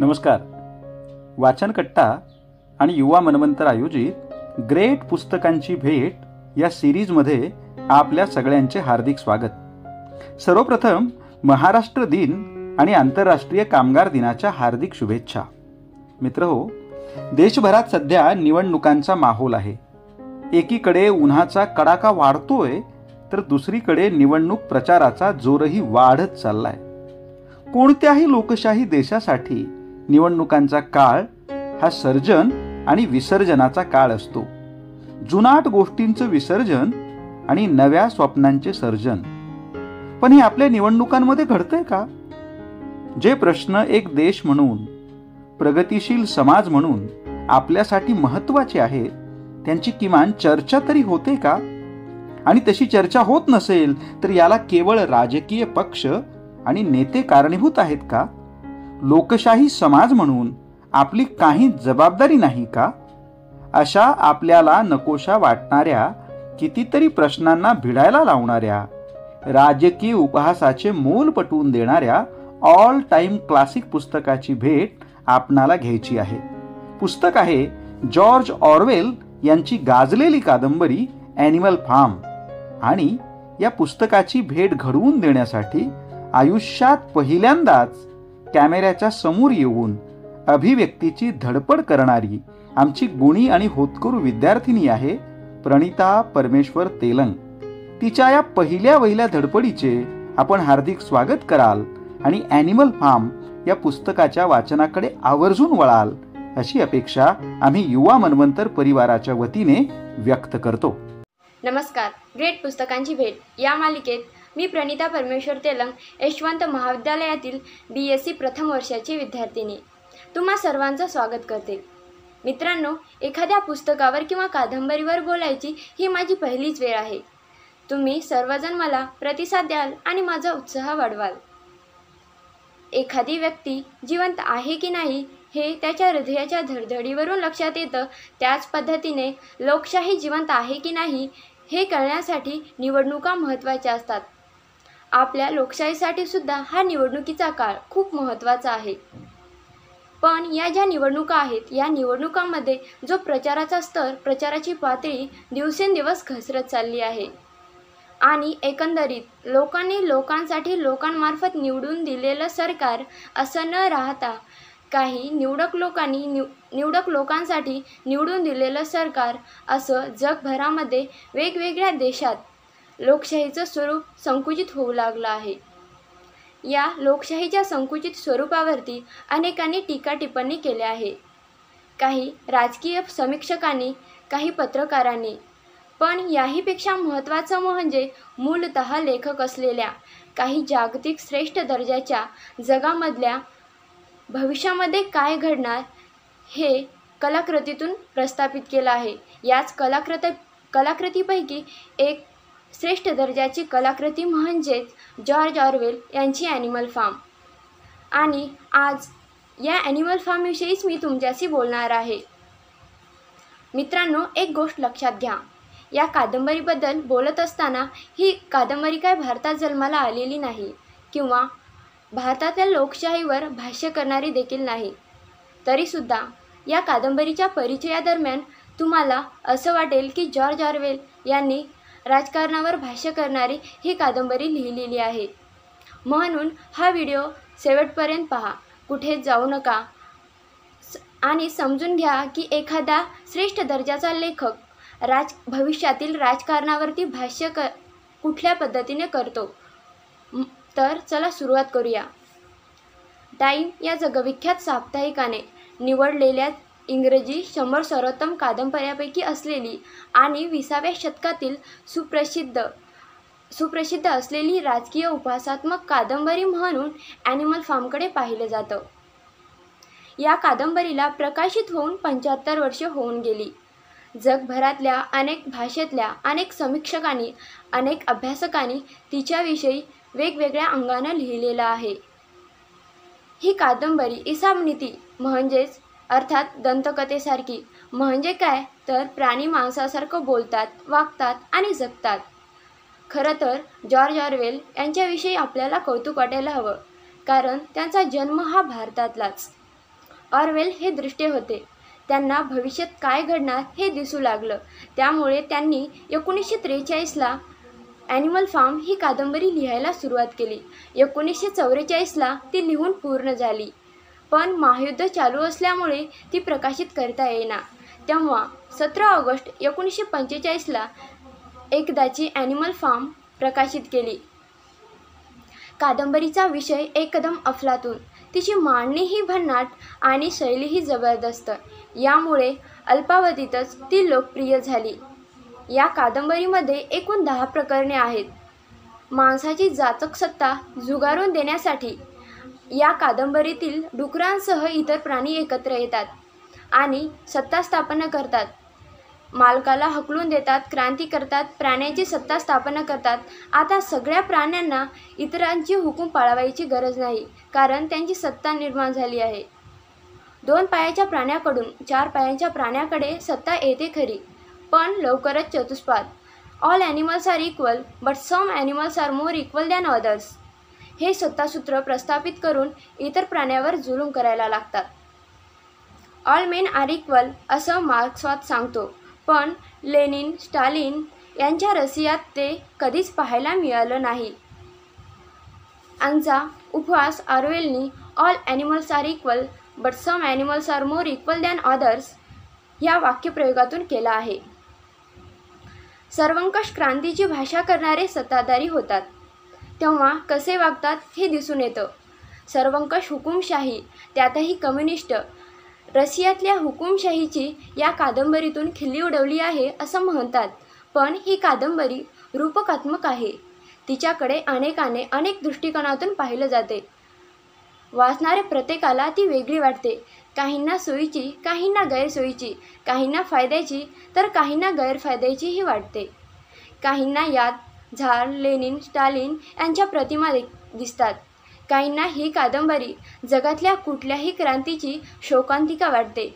नमस्कार. वाचनकट्टा आणि युवा मनमंतर आयोजित ग्रेट पुस्तकांची भेट या सिरीजमध्ये आपल्या सगळ्यांचे हार्दिक स्वागत. सर्वप्रथम महाराष्ट्र दिन आणि आंतरराष्ट्रीय कामगार दिनाच्या हार्दिक शुभेच्छा. मित्रहो, देशभरात सध्या निवडणुकांचा माहोल आहे. एकीकडे उन्हाचा कडाका वाढतोय तर दुसरीकडे निवडणूक प्रचाराचा जोरही वाढत चाललाय. कोणत्याही लोकशाही देशासाठी निवडणुकांचा काळ हा सर्जन आणि विसर्जनाचा काळ असतो. जुनाट गोष्टींचं विसर्जन आणि नव्या स्वप्नांचे सर्जन. पण हे आपल्या निवडणुकांमध्ये घडतंय का? जे प्रश्न एक देश म्हणून, प्रगतिशील समाज म्हणून आपल्यासाठी महत्त्वाचे आहेत, त्यांची किमान चर्चा तरी होते का? आणि तशी चर्चा होत नसेल तर याला केवळ राजकीय पक्ष आणि नेते कारणीभूत आहेत का? लोकशाही समाज म्हणून आपली काही जबाबदारी नाही का? अशा आपल्याला नकोशा वाटणाऱ्या कितीतरी प्रश्नांना भिडायला लावणाऱ्या, राजकीय उपहासाचे मोल पटवून देणाऱ्या ऑल टाइम क्लासिक पुस्तकाची भेट आपणाला घ्यायची आहे. पुस्तक आहे जॉर्ज ऑरवेल यांची गाजलेली कादंबरी ॲनिमल फार्म. आणि या पुस्तकाची भेट घडवून देण्यासाठी आयुष्यात पहिल्यांदाच कॅमेऱ्याच्या समोर येऊन अभिव्यक्तीची धडपड करणारी आमची गुणी आणि होतकरू विद्यार्थिनी आहे प्रणिता परमेश्वर तेलंग. तिच्या या पहिल्या धडपडीचे आपण हार्दिक स्वागत कराल आणि ॲनिमल फार्म या पुस्तकाच्या वाचनाकडे आवर्जून वळाल अशी अपेक्षा आम्ही युवा मनमंतर परिवाराच्या वतीने व्यक्त करतो. नमस्कार. ग्रेट पुस्तकांची भेट या मालिकेत मी प्रणिता परमेश्वर तेलंग, यशवंत महाविद्यालयातील BSc प्रथम वर्षाची विद्यार्थिनी, तुम्हा सर्वांचं स्वागत करते. मित्रांनो, एखाद्या पुस्तकावर किंवा कादंबरीवर बोलायची ही माझी पहिलीच वेळ आहे. तुम्ही सर्वजण मला प्रतिसाद द्याल आणि माझा उत्साह वाढवाल. एखादी व्यक्ती जिवंत आहे की नाही हे त्याच्या हृदयाच्या धडधडीवरून लक्षात येतं. त्याच पद्धतीने लोकशाही जिवंत आहे की नाही हे कळण्यासाठी निवडणुका महत्त्वाच्या असतात. आपल्या लोकशाहीसाठी सुद्धा हा निवडणुकीचा काळ खूप महत्त्वाचा आहे. पण या ज्या निवडणुका आहेत, या निवडणुकांमध्ये जो प्रचाराचा स्तर, प्रचाराची पातळी दिवसेंदिवस घसरत चालली आहे. आणि एकंदरीत लोकांनी लोकांसाठी लोकांमार्फत निवडून दिलेलं सरकार असं न राहता काही निवडक लोकांसाठी निवडून दिलेलं सरकार असं जगभरामध्ये वेगवेगळ्या देशात लोकशाहीचं स्वरूप संकुचित होऊ लागलं आहे. या लोकशाहीच्या संकुचित स्वरूपावरती अनेकांनी टीका टिप्पणी केल्या आहे. काही राजकीय समीक्षकांनी, काही पत्रकारांनी. पण याहीपेक्षा महत्त्वाचं म्हणजे मूलतः लेखक असलेल्या काही जागतिक श्रेष्ठ दर्जाच्या जगामधल्या भविष्यामध्ये काय घडणार हे कलाकृतीतून प्रस्थापित केलं आहे. याच कलाकृतीपैकी एक श्रेष्ठ दर्जाची कलाकृती म्हणजेच जॉर्ज ऑरवेल यांची ॲनिमल फार्म. आणि आज या ॲनिमल फार्मविषयीच मी तुमच्याशी बोलणार आहे. मित्रांनो, एक गोष्ट लक्षात घ्या. या कादंबरीबद्दल बोलत असताना ही कादंबरी काय भारतात जन्माला आलेली नाही किंवा भारतातल्या लोकशाहीवर भाष्य करणारी देखील नाही. तरीसुद्धा या कादंबरीच्या परिचयादरम्यान तुम्हाला असं वाटेल की जॉर्ज ऑरवेल यांनी राजकारणावर भाष्य करणारी ही कादंबरी लिहिलेली आहे. म्हणून हा व्हिडिओ शेवटपर्यंत पहा, कुठे जाऊ नका आणि समजून घ्या की एखादा श्रेष्ठ दर्जाचा लेखक भविष्यातील राजकारणावरती भाष्य कुठल्या पद्धतीने करतो. तर चला सुरुवात करूया. टाइम या जगविख्यात साप्ताहिकाने निवडलेल्या इंग्रजी 100 सर्वोत्तम कादंबऱ्यांपैकी असलेली आणि 20व्या शतकातील सुप्रसिद्ध असलेली राजकीय उपहासात्मक कादंबरी म्हणून ॲनिमल फार्मकडे पाहिलं जातं. या कादंबरीला प्रकाशित होऊन 75 वर्षे होऊन गेली. जगभरातल्या अनेक भाषेतल्या अनेक समीक्षकांनी, अनेक अभ्यासकांनी तिच्याविषयी वेगवेगळ्या अंगानं लिहिलेलं आहे. ही कादंबरी ईसाबनीती म्हणजेच अर्थात दंतकथेसारखी, म्हणजे काय तर प्राणी माणसासारखं बोलतात, वागतात आणि जगतात. खरं तर जॉर्ज ऑरवेल यांच्याविषयी आपल्याला कौतुक वाटायला हवं, कारण त्यांचा जन्म हा भारतातलाच. ऑरवेल हे दृष्टे होते. त्यांना भविष्यात काय घडणार हे दिसू लागलं. त्यामुळे त्यांनी 1943ला ॲनिमल फार्म ही कादंबरी लिहायला सुरुवात केली. 1944ला ती लिहून पूर्ण झाली, पण महायुद्ध चालू असल्यामुळे ती प्रकाशित करता येईना. तेव्हा 17 ऑगस्ट 1945ला एकदाची ॲनिमल फार्म प्रकाशित केली. कादंबरीचा विषय एकदम अफलातून, तिची मांडणीही भन्नाट आणि शैलीही जबरदस्त. यामुळे अल्पावधीतच ती लोकप्रिय झाली. या कादंबरीमध्ये एकूण 10 प्रकरणे आहेत. माणसाची जाचक सत्ता झुगारून देण्यासाठी या कादंबरीतील डुकरांसह इतर प्राणी एकत्र येतात आणि सत्ता स्थापना करतात. मालकाला हकलून देतात, क्रांती करतात, प्राण्याची सत्ता स्थापना करतात. आता सगळ्या प्राण्यांना इतरांची हुकूम पाळावायची गरज नाही, कारण त्यांची सत्ता निर्माण झाली आहे. 2 पायाच्या प्राण्याकडून 4 पायांच्या प्राण्याकडे सत्ता येते खरी, पण लवकरच चतुष्पाद. All animals are equal but some animals are more equal than others. हे सत्तासूत्र प्रस्थापित करून इतर प्राण्यावर जुलूम करायला लागतात. ऑल मेन आर इक्वल असं मार्क्सवाद सांगतो, पण लेनिन, स्टालिन यांच्या रशियात ते कधीच पाहायला मिळालं नाही. आमचा उपहास ऑरवेलनी all animals are equal but some animals are more equal than others या वाक्यप्रयोगातून केला आहे. सर्वंकष क्रांतीची भाषा करणारे सत्ताधारी होतात तेव्हा कसे वागतात हे दिसून येतं. सर्वंकष हुकुमशाही, त्यातही कम्युनिस्ट रशियातल्या हुकुमशाहीची या कादंबरीतून खिल्ली उडवली आहे असं म्हणतात. पण ही कादंबरी रूपकात्मक आहे. तिच्याकडे अनेकाने अनेक दृष्टिकोनातून पाहिलं जाते. वाचणाऱ्या प्रत्येकाला ती वेगळी वाटते. काहींना सोयीची, काहींना गैरसोयीची, काहींना फायद्याची तर काहींना गैरफायद्याचीही वाटते. काहींना यात झार, लेनिन, स्टालिन यांच्या प्रतिमा दिसतात. काहींना ही कादंबरी जगातल्या कुठल्याही क्रांतीची शोकांतिका वाटते.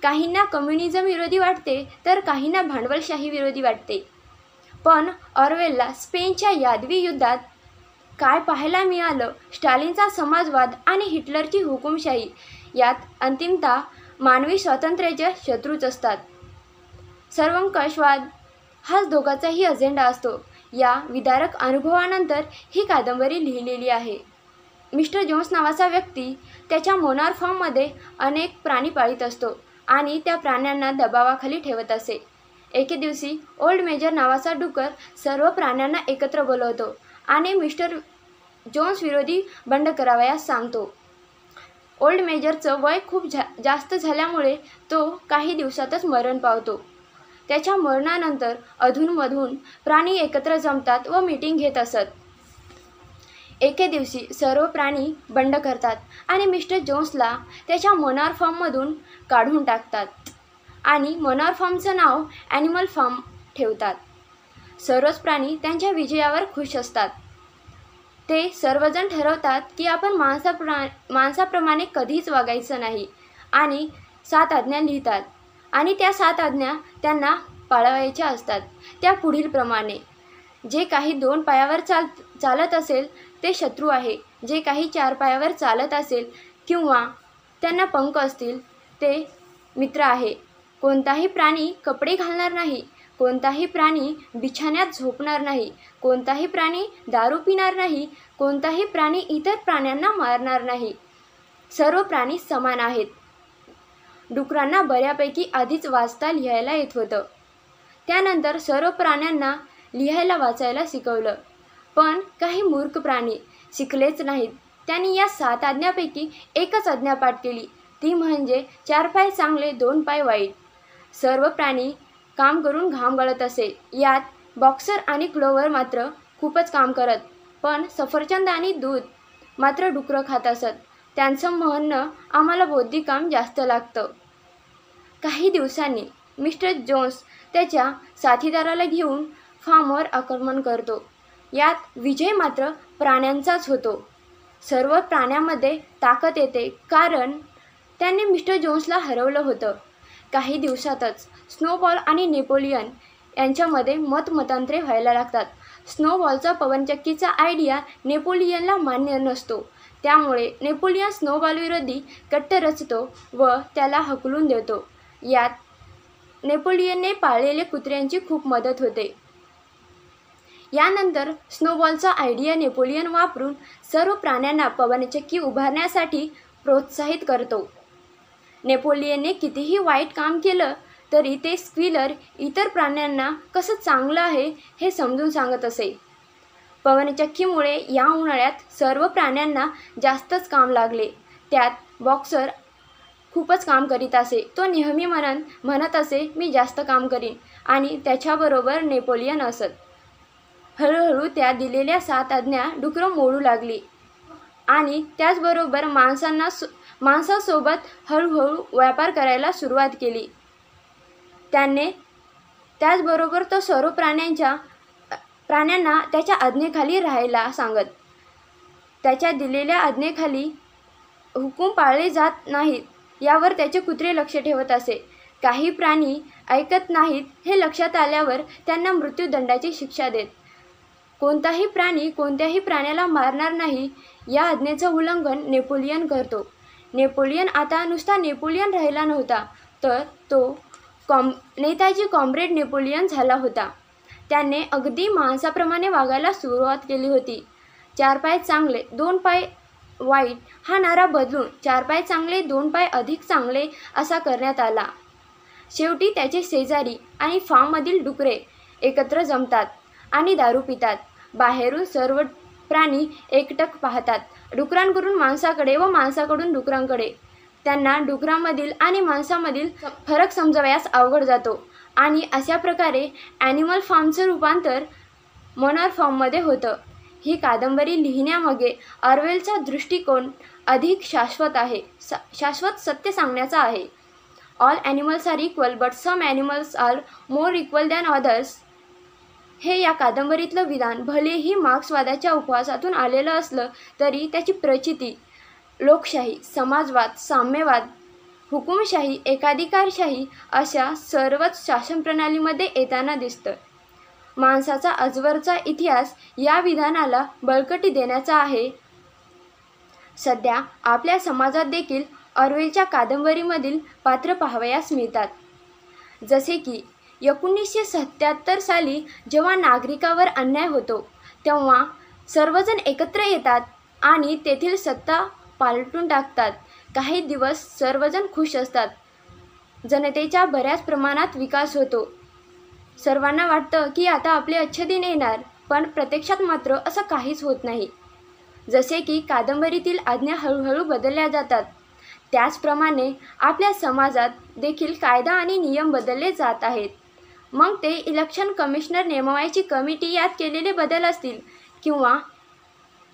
काहींना कम्युनिझम विरोधी वाटते तर काहींना भांडवलशाही विरोधी वाटते. पण ऑरवेलला स्पेनच्या यादवी युद्धात काय पाहायला मिळालं? स्टालिनचा समाजवाद आणि हिटलरची हुकुमशाही यात अंतिमतः मानवी स्वातंत्र्याचे शत्रूच असतात. सर्वंकषवाद हाच दोघांचाही अजेंडा असतो. या विदारक अनुभवानंतर ही कादंबरी लिहिलेली आहे. मिस्टर जोन्स नावाचा व्यक्ती त्याच्या मोनार फार्ममध्ये अनेक प्राणी पाळीत असतो आणि त्या प्राण्यांना दबावाखाली ठेवत असे. एके दिवशी ओल्ड मेजर नावाचा डुकर सर्व प्राण्यांना एकत्र बोलवतो आणि मिस्टर जोन्स विरोधी बंड करावयास सांगतो. ओल्ड मेजरचं वय खूप जास्त झाल्यामुळे तो काही दिवसातच मरण पावतो. त्याच्या मरणानंतर अधूनमधून प्राणी एकत्र जमतात व मीटिंग घेत असत. एके दिवशी सर्व प्राणी बंड करतात आणि मिस्टर जोन्सला त्याच्या मोनार फार्ममधून काढून टाकतात आणि मोनार फार्मचं नाव ॲनिमल फार्म ठेवतात. सर्वच प्राणी त्यांच्या विजयावर खुश असतात. ते सर्वजण ठरवतात की आपण माणसाप्रमाणे कधीच वागायचं नाही आणि 7 आज्ञा लिहितात आणि त्या 7 आज्ञा त्यांना पाळावयाच्या असतात. त्या पुढीलप्रमाणे: जे काही 2 पायावर चालत असेल ते शत्रू आहे. जे काही 4 पायावर चालत असेल किंवा त्यांना पंख असतील ते मित्र आहे. कोणताही प्राणी कपडे घालणार नाही. कोणताही प्राणी बिछाण्यात झोपणार नाही. कोणताही प्राणी दारू पिणार नाही. कोणताही प्राणी इतर प्राण्यांना मारणार नाही. सर्व प्राणी समान आहेत. डुकरांना बऱ्यापैकी आधीच वाचता लिहायला येत होतं. त्यानंतर सर्व प्राण्यांना लिहायला वाचायला शिकवलं. पण काही मूर्ख प्राणी शिकलेच नाहीत. त्यांनी या 7 आज्ञापैकी एकच आज्ञा पाठ केली, ती म्हणजे 4 पाय चांगले 2 पाय वाईट. सर्व प्राणी काम करून घाम गळत असे. यात बॉक्सर आणि क्लोवर मात्र खूपच काम करत, पण सफरचंद आणि दूध मात्र डुकरं खात असत. त्यांचं म्हणणं, आम्हाला बौद्धिक काम जास्त लागतं. काही दिवसांनी मिस्टर जोन्स त्याच्या साथीदाराला घेऊन फार्मवर आक्रमण करतो. यात विजय मात्र प्राण्यांचाच होतो. सर्व प्राण्यांमध्ये ताकद येते कारण त्यांनी मिस्टर जोन्सला हरवलं होतं. काही दिवसातच स्नोबॉल आणि नेपोलियन यांच्यामध्ये मतमतांतरे व्हायला लागतात. स्नोबॉलचा पवनचक्कीचा आयडिया नेपोलियनला मान्य नसतो. त्यामुळे नेपोलियन स्नोबॉलविरोधी कट्ट रचतो व त्याला हकलून देतो. यात नेपोलियनने पाळलेले कुत्र्यांची खूप मदत होते. यानंतर स्नोबॉलचा आयडिया नेपोलियन वापरून सर्व प्राण्यांना पवनचक्की उभारण्यासाठी प्रोत्साहित करतो. नेपोलियनने कितीही वाईट काम केलं तरी ते स्क्विलर इतर प्राण्यांना कसं चांगलं आहे हे समजून सांगत असे. पवनचक्कीमुळे या उन्हाळ्यात सर्व प्राण्यांना जास्तच काम लागले. त्यात बॉक्सर खूपच काम करीत असे. तो नेहमी म्हणत असे, मी जास्त काम करीन, आणि त्याच्याबरोबर नेपोलियन असत. हळूहळू त्या दिलेल्या 7 आज्ञा डुकरं मोडू लागली आणि त्याचबरोबर माणसासोबत हळूहळू व्यापार करायला सुरुवात केली. त्याचबरोबर तो सर्व प्राण्यांना त्याच्या आज्ञेखाली राहायला सांगत. त्याच्या दिलेल्या आज्ञेखाली हुकूम पाळले जात नाहीत यावर त्याचे कुत्रे लक्ष ठेवत असे. काही प्राणी ऐकत नाहीत हे लक्षात आल्यावर त्यांना मृत्यूदंडाची शिक्षा देत. कोणताही प्राणी कोणत्याही प्राण्याला मारणार नाही या आज्ञेचं उल्लंघन नेपोलियन करतो. नेपोलियन आता नुसता नेपोलियन राहिला नव्हता, तर तो नेताजी कॉम्रेड नेपोलियन झाला होता. त्याने अगदी माणसाप्रमाणे वागायला सुरुवात केली होती. 4 पाय चांगले 2 पाय वाईट हा नारा बदलून 4 पाय चांगले 2 पाय अधिक चांगले असा करण्यात आला. शेवटी त्याचे शेजारी आणि फार्ममधील डुकरे एकत्र जमतात आणि दारू पितात. बाहेरून सर्व प्राणी एकटक पाहतात, डुकरांकडून माणसाकडे व माणसाकडून डुकरांकडे. त्यांना डुकरांमधील आणि माणसामधील फरक समजवयास अवघड जातो आणि अशा प्रकारे ॲनिमल फार्मचं रूपांतर मॉनर फॉर्ममध्ये होतं. ही कादंबरी लिहिण्यामागे ऑरवेलचा दृष्टिकोन अधिक शाश्वत सत्य सांगण्याचा आहे. All animals are equal but some animals are more equal than others हे या कादंबरीतलं विधान भलेही मार्क्सवादाच्या उपवासातून आलेलं असलं तरी त्याची प्रचिती लोकशाही, समाजवाद, साम्यवाद, हुकुमशाही, एकाधिकारशाही अशा सर्वच शासनप्रणालीमध्ये येताना दिसतं. माणसाचा आजवरचा इतिहास या विधानाला बळकटी देण्याचा आहे. सध्या आपल्या समाजात देखील ऑरवेलच्या कादंबरीमधील पात्र पाहावयास मिळतात. जसे की 1977 साली जेव्हा नागरिकावर अन्याय होतो तेव्हा सर्वजण एकत्र येतात आणि तेथील सत्ता पालटून टाकतात. काही दिवस सर्वजण खुश असतात. जनतेच्या बऱ्याच प्रमाणात विकास होतो. सर्वांना वाटतं की आता आपले अच्छे दिन येणार, पण प्रत्यक्षात मात्र असं काहीच होत नाही. जसे की कादंबरीतील आज्ञा हळूहळू बदलल्या जातात त्याचप्रमाणे आपल्या समाजात देखील कायदा आणि नियम बदलले जात आहेत. मग ते इलेक्शन कमिशनर नेमवायची कमिटी यात केलेले बदल असतील किंवा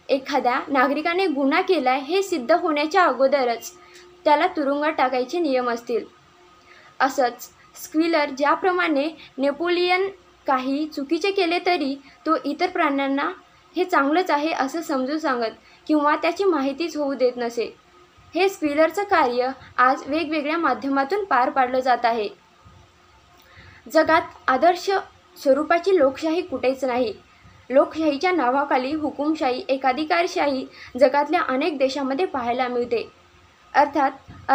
एखाद्या नागरिकाने गुन्हा केला हे सिद्ध होण्याच्या अगोदरच त्याला तुरुंगात टाकायचे नियम असतील. असंच स्क्विलर ज्याप्रमाणे नेपोलियन काही चुकीचे केले तरी तो इतर प्राण्यांना हे चांगलंच आहे असं समजून सांगत किंवा त्याची माहितीच होऊ देत नसे. हे स्क्विलरचं कार्य आज वेगवेगळ्या माध्यमातून पार पाडलं जात आहे. जगात आदर्श स्वरूपाची लोकशाही कुठेच नाही. लोकशाहीच्या नावाखाली हुकुमशाही, एकाधिकारशाही जगातल्या अनेक देशांमध्ये पाहायला मिळते. अर्थात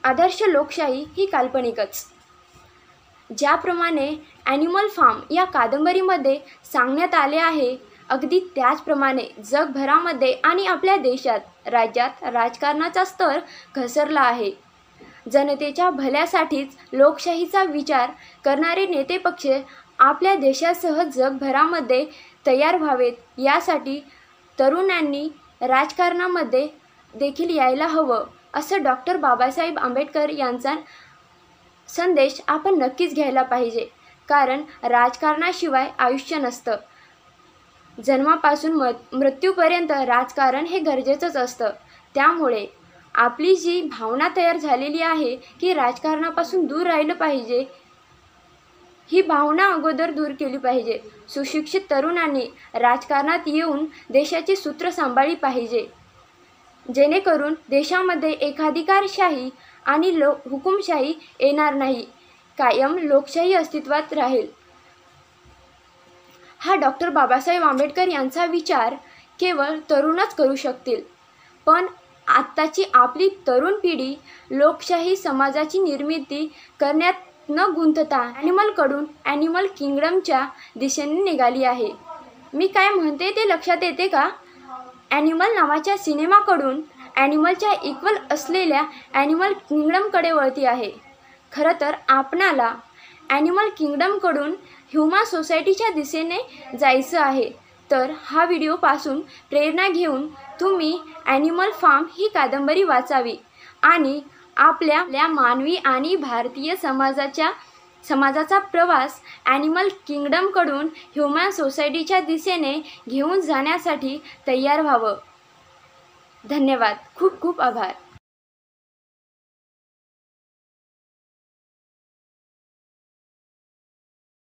आदर्श लोकशाही ही काल्पनिकच. ज्याप्रमाणे ॲनिमल फार्म या कादंबरीमध्ये सांगण्यात आले आहे, अगदी त्याचप्रमाणे जगभरामध्ये आणि आपल्या देशात राज्यात राजकारणाचा स्तर घसरला आहे. जनतेच्या भल्यासाठीच लोकशाहीचा विचार करणारे नेतेपक्ष आपल्या देशासह जगभरामध्ये तयार व्हावेत यासाठी तरुणांनी राजकारणामध्ये देखील यायला हवं असं डॉक्टर बाबासाहेब आंबेडकर यांचा संदेश आपण नक्कीच घ्यायला पाहिजे. कारण राजकारणाशिवाय आयुष्य नसतं. जन्मापासून मृत्यूपर्यंत राजकारण हे गरजेचंच असतं. त्यामुळे आपली जी भावना तयार झालेली आहे की राजकारणापासून दूर राहिलं पाहिजे, ही भावना अगोदर दूर केली पाहिजे. सुशिक्षित तरुणांनी राजकारणात येऊन देशाची सूत्र सांभाळली पाहिजे, जेणेकरून देशामध्ये एकाधिकारशाही आणि हुकुमशाही येणार नाही, कायम लोकशाही अस्तित्वात राहील. हा डॉक्टर बाबासाहेब आंबेडकर यांचा विचार केवळ तरुणच करू शकतील. पण आत्ताची आपली तरुण पिढी लोकशाही समाजाची निर्मिती करण्यात न गुंतता ॲनिमलकडून ॲनिमल किंगडमच्या दिशेने निघाली आहे. मी काय म्हणते ते लक्षात येते का? ॲनिमल नावाच्या सिनेमाकडून ॲनिमलच्या इक्वल असलेल्या ॲनिमल किंगडमकडे वळती आहे. खरं तर आपणाला ॲनिमल किंगडमकडून ह्युमन सोसायटीच्या दिशेने जायचं आहे. तर हा व्हिडिओपासून प्रेरणा घेऊन तुम्ही ॲनिमल फार्म ही कादंबरी वाचावी आणि आपल्या मानवी आणि भारतीय समाजाचा प्रवास ॲनिमल किंगडमकडून ह्युमन सोसायटीच्या दिशेने घेऊन जाण्यासाठी तयार व्हावं. धन्यवाद. खूप खूप आभार.